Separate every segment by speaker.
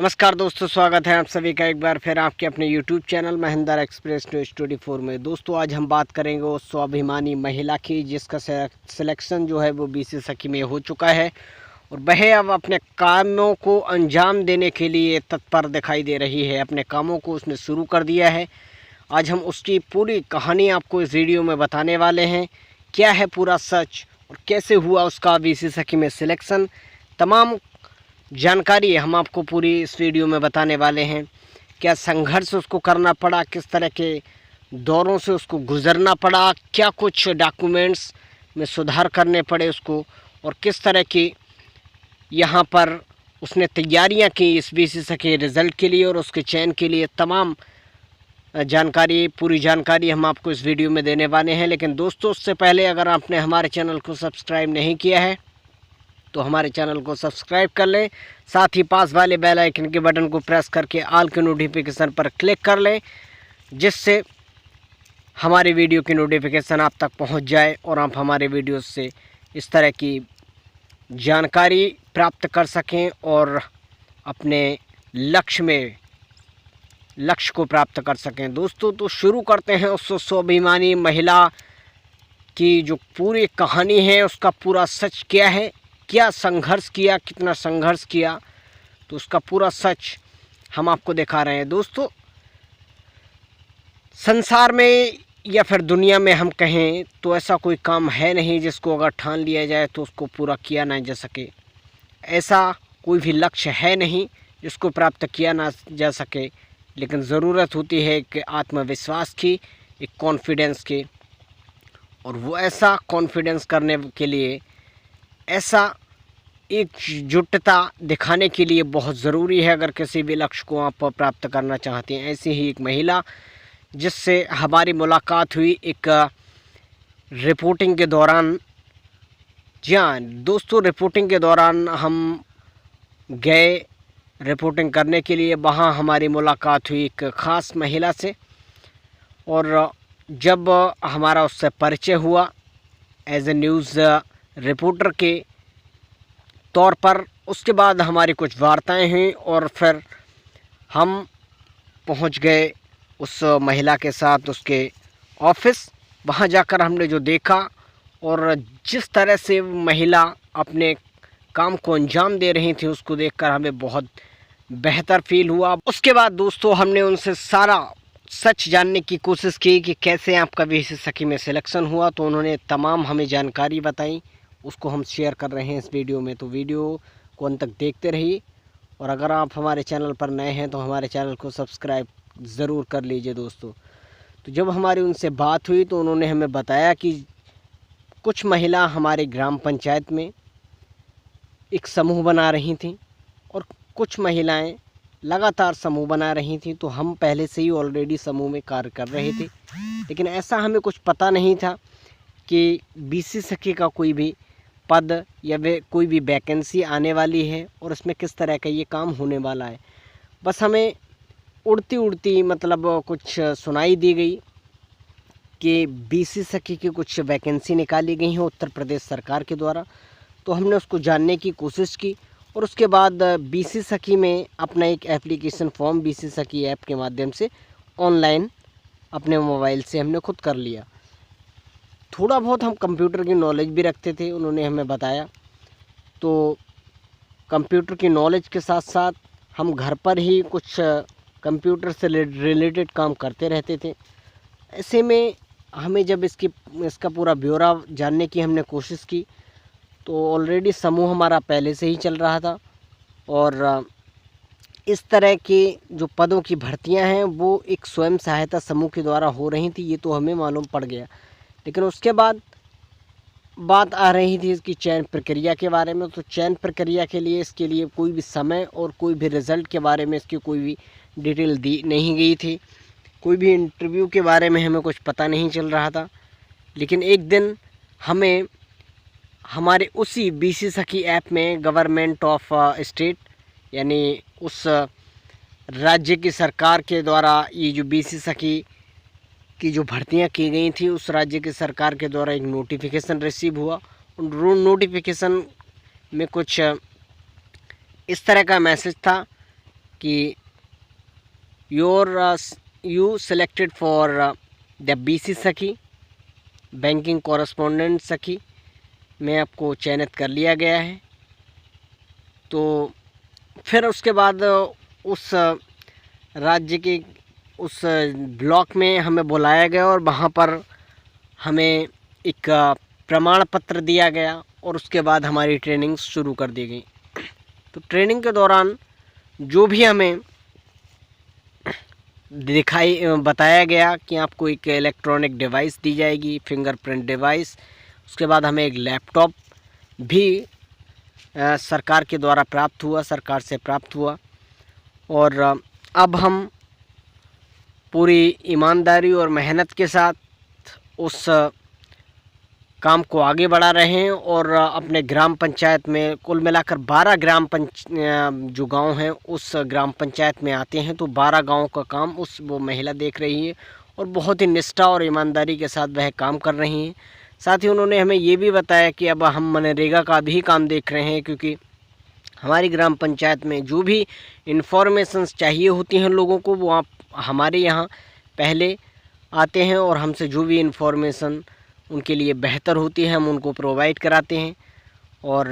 Speaker 1: नमस्कार दोस्तों, स्वागत है आप सभी का एक बार फिर आपके अपने YouTube channel Mahendra express news 24 में। दोस्तों आज हम बात करेंगे उस स्वाभिमानी महिला की जिसका सिलेक्शन जो है वो बीसी सखी में हो चुका है और वह अब अपने कामों को अंजाम देने के लिए तत्पर दिखाई दे रही है। अपने कामों को उसने शुरू कर दिया है। आज हम उसकी पूरी कहानी आपको इस वीडियो में बताने वाले हैं। क्या है पूरा सच और कैसे हुआ उसका बीसी सखी में सिलेक्शन, तमाम जानकारी हम आपको पूरी इस वीडियो में बताने वाले हैं। क्या संघर्ष उसको करना पड़ा, किस तरह के दौरों से उसको गुजरना पड़ा, क्या कुछ डॉक्यूमेंट्स में सुधार करने पड़े उसको और किस तरह की यहाँ पर उसने तैयारियाँ की इस बीसी सखी रिज़ल्ट के लिए और उसके चयन के लिए। तमाम पूरी जानकारी हम आपको इस वीडियो में देने वाले हैं। लेकिन दोस्तों उससे पहले अगर आपने हमारे चैनल को सब्सक्राइब नहीं किया है तो हमारे चैनल को सब्सक्राइब कर लें, साथ ही पास वाले बेल आइकन के बटन को प्रेस करके ऑल के नोटिफिकेशन पर क्लिक कर लें, जिससे हमारी वीडियो की नोटिफिकेशन आप तक पहुंच जाए और आप हमारे वीडियो से इस तरह की जानकारी प्राप्त कर सकें और अपने लक्ष्य को प्राप्त कर सकें। दोस्तों तो शुरू करते हैं उस स्वाभिमानी महिला की जो पूरी कहानी है, उसका पूरा सच क्या है, क्या संघर्ष किया, कितना संघर्ष किया, तो उसका पूरा सच हम आपको दिखा रहे हैं। दोस्तों संसार में या फिर दुनिया में हम कहें तो ऐसा कोई काम है नहीं जिसको अगर ठान लिया जाए तो उसको पूरा किया ना जा सके। ऐसा कोई भी लक्ष्य है नहीं जिसको प्राप्त किया ना जा सके। लेकिन ज़रूरत होती है कि आत्मविश्वास की, एक कॉन्फिडेंस की, और वो ऐसा कॉन्फिडेंस करने के लिए, ऐसा एकजुटता दिखाने के लिए बहुत ज़रूरी है अगर किसी भी लक्ष्य को आप प्राप्त करना चाहते हैं। ऐसी ही एक महिला जिससे हमारी मुलाकात हुई एक रिपोर्टिंग के दौरान। जी हाँ दोस्तों, रिपोर्टिंग के दौरान हम गए रिपोर्टिंग करने के लिए। वहाँ हमारी मुलाकात हुई एक ख़ास महिला से और जब हमारा उससे परिचय हुआ एज ए न्यूज़ रिपोर्टर के तौर पर, उसके बाद हमारी कुछ वार्ताएं हुई और फिर हम पहुंच गए उस महिला के साथ उसके ऑफिस। वहां जाकर हमने जो देखा और जिस तरह से महिला अपने काम को अंजाम दे रही थी उसको देखकर हमें बहुत बेहतर फील हुआ। उसके बाद दोस्तों हमने उनसे सारा सच जानने की कोशिश की कि कैसे आपका बीसी सखी में सिलेक्शन हुआ। तो उन्होंने तमाम हमें जानकारी बताई, उसको हम शेयर कर रहे हैं इस वीडियो में। तो वीडियो को अंत तक देखते रहिए और अगर आप हमारे चैनल पर नए हैं तो हमारे चैनल को सब्सक्राइब ज़रूर कर लीजिए। दोस्तों तो जब हमारी उनसे बात हुई तो उन्होंने हमें बताया कि कुछ महिला हमारे ग्राम पंचायत में एक समूह बना रही थी और कुछ महिलाएं लगातार समूह बना रही थी। तो हम पहले से ही ऑलरेडी समूह में कार्य कर रहे थे, लेकिन ऐसा हमें कुछ पता नहीं था कि बीसी सखी का कोई भी पद या कोई भी वैकेंसी आने वाली है और इसमें किस तरह का ये काम होने वाला है। बस हमें उड़ती उड़ती मतलब कुछ सुनाई दी गई कि बीसी सखी की कुछ वैकेंसी निकाली गई हैं उत्तर प्रदेश सरकार के द्वारा। तो हमने उसको जानने की कोशिश की और उसके बाद बीसी सखी में अपना एक एप्लीकेशन फॉर्म बीसी सखी ऐप के माध्यम से ऑनलाइन अपने मोबाइल से हमने खुद कर लिया। थोड़ा बहुत हम कंप्यूटर की नॉलेज भी रखते थे, उन्होंने हमें बताया। तो कंप्यूटर की नॉलेज के साथ साथ हम घर पर ही कुछ कंप्यूटर से रिलेटेड काम करते रहते थे। ऐसे में हमें जब इसका पूरा ब्यौरा जानने की हमने कोशिश की तो ऑलरेडी समूह हमारा पहले से ही चल रहा था और इस तरह के जो पदों की भर्तियां हैं वो एक स्वयं सहायता समूह के द्वारा हो रही थी, ये तो हमें मालूम पड़ गया। लेकिन उसके बाद बात आ रही थी इसकी चयन प्रक्रिया के बारे में। तो चयन प्रक्रिया के लिए इसके लिए कोई भी समय और कोई भी रिज़ल्ट के बारे में इसकी कोई भी डिटेल दी नहीं गई थी। कोई भी इंटरव्यू के बारे में हमें कुछ पता नहीं चल रहा था। लेकिन एक दिन हमें हमारे उसी बीसी सखी ऐप में गवर्नमेंट ऑफ स्टेट यानी उस राज्य की सरकार के द्वारा ये जो बीसी सखी की जो भर्तियां की गई थी उस राज्य की सरकार के द्वारा एक नोटिफिकेशन रिसीव हुआ। उन नोटिफिकेशन में कुछ इस तरह का मैसेज था कि you selected for the BC सखी बैंकिंग कॉरेस्पॉन्डेंट सखी में आपको चयनित कर लिया गया है। तो फिर उसके बाद उस राज्य के उस ब्लॉक में हमें बुलाया गया और वहाँ पर हमें एक प्रमाण पत्र दिया गया और उसके बाद हमारी ट्रेनिंग शुरू कर दी गई। तो ट्रेनिंग के दौरान जो भी हमें बताया गया कि आपको एक इलेक्ट्रॉनिक डिवाइस दी जाएगी, फिंगरप्रिंट डिवाइस। उसके बाद हमें एक लैपटॉप भी सरकार के द्वारा प्राप्त हुआ, सरकार से प्राप्त हुआ। और अब हम पूरी ईमानदारी और मेहनत के साथ उस काम को आगे बढ़ा रहे हैं और अपने ग्राम पंचायत में कुल मिलाकर 12 जो गांव हैं उस ग्राम पंचायत में आते हैं। तो 12 गांवों का काम वो महिला देख रही है और बहुत ही निष्ठा और ईमानदारी के साथ वह काम कर रही हैं। साथ ही उन्होंने हमें ये भी बताया कि अब हम मनरेगा का भी काम देख रहे हैं, क्योंकि हमारी ग्राम पंचायत में जो भी इन्फॉर्मेशंस चाहिए होती हैं लोगों को, वो आप हमारे यहाँ पहले आते हैं और हमसे जो भी इन्फॉर्मेशन उनके लिए बेहतर होती है हम उनको प्रोवाइड कराते हैं। और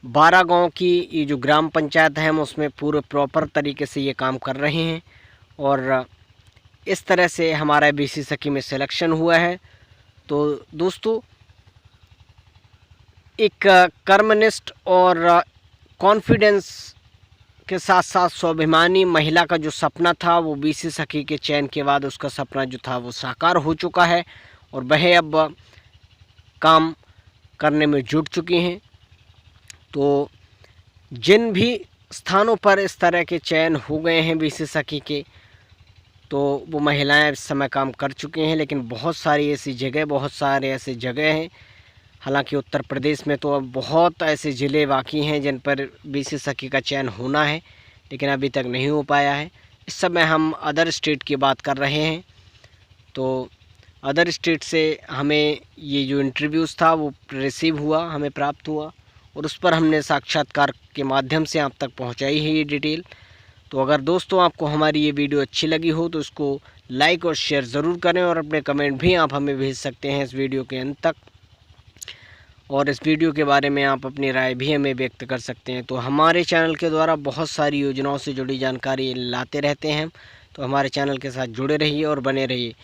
Speaker 1: 12 गांव की ये जो ग्राम पंचायत है हम उसमें पूरे प्रॉपर तरीके से ये काम कर रहे हैं और इस तरह से हमारा BC सखी में सिलेक्शन हुआ है। तो दोस्तों, एक कर्मनिष्ठ और कॉन्फिडेंस के साथ साथ स्वाभिमानी महिला का जो सपना था वो BC सखी के चयन के बाद उसका सपना जो था वो साकार हो चुका है और वह अब काम करने में जुट चुकी हैं। तो जिन भी स्थानों पर इस तरह के चयन हो गए हैं BC सखी के, तो वो महिलाएं इस समय काम कर चुकी हैं। लेकिन बहुत सारे ऐसे जगह हैं, हालांकि उत्तर प्रदेश में तो अब बहुत ऐसे ज़िले बाकी हैं जिन पर BC सखी का चयन होना है, लेकिन अभी तक नहीं हो पाया है। इस समय हम अदर स्टेट की बात कर रहे हैं। तो अदर स्टेट से हमें ये जो इंटरव्यूज़ था वो रिसीव हुआ, हमें प्राप्त हुआ और उस पर हमने साक्षात्कार के माध्यम से आप तक पहुंचाई है ये डिटेल। तो अगर दोस्तों आपको हमारी ये वीडियो अच्छी लगी हो तो इसको लाइक और शेयर ज़रूर करें और अपने कमेंट भी आप हमें भेज सकते हैं इस वीडियो के अंत तक। और इस वीडियो के बारे में आप अपनी राय भी हमें व्यक्त कर सकते हैं। तो हमारे चैनल के द्वारा बहुत सारी योजनाओं से जुड़ी जानकारी लाते रहते हैं, तो हमारे चैनल के साथ जुड़े रहिए और बने रहिए।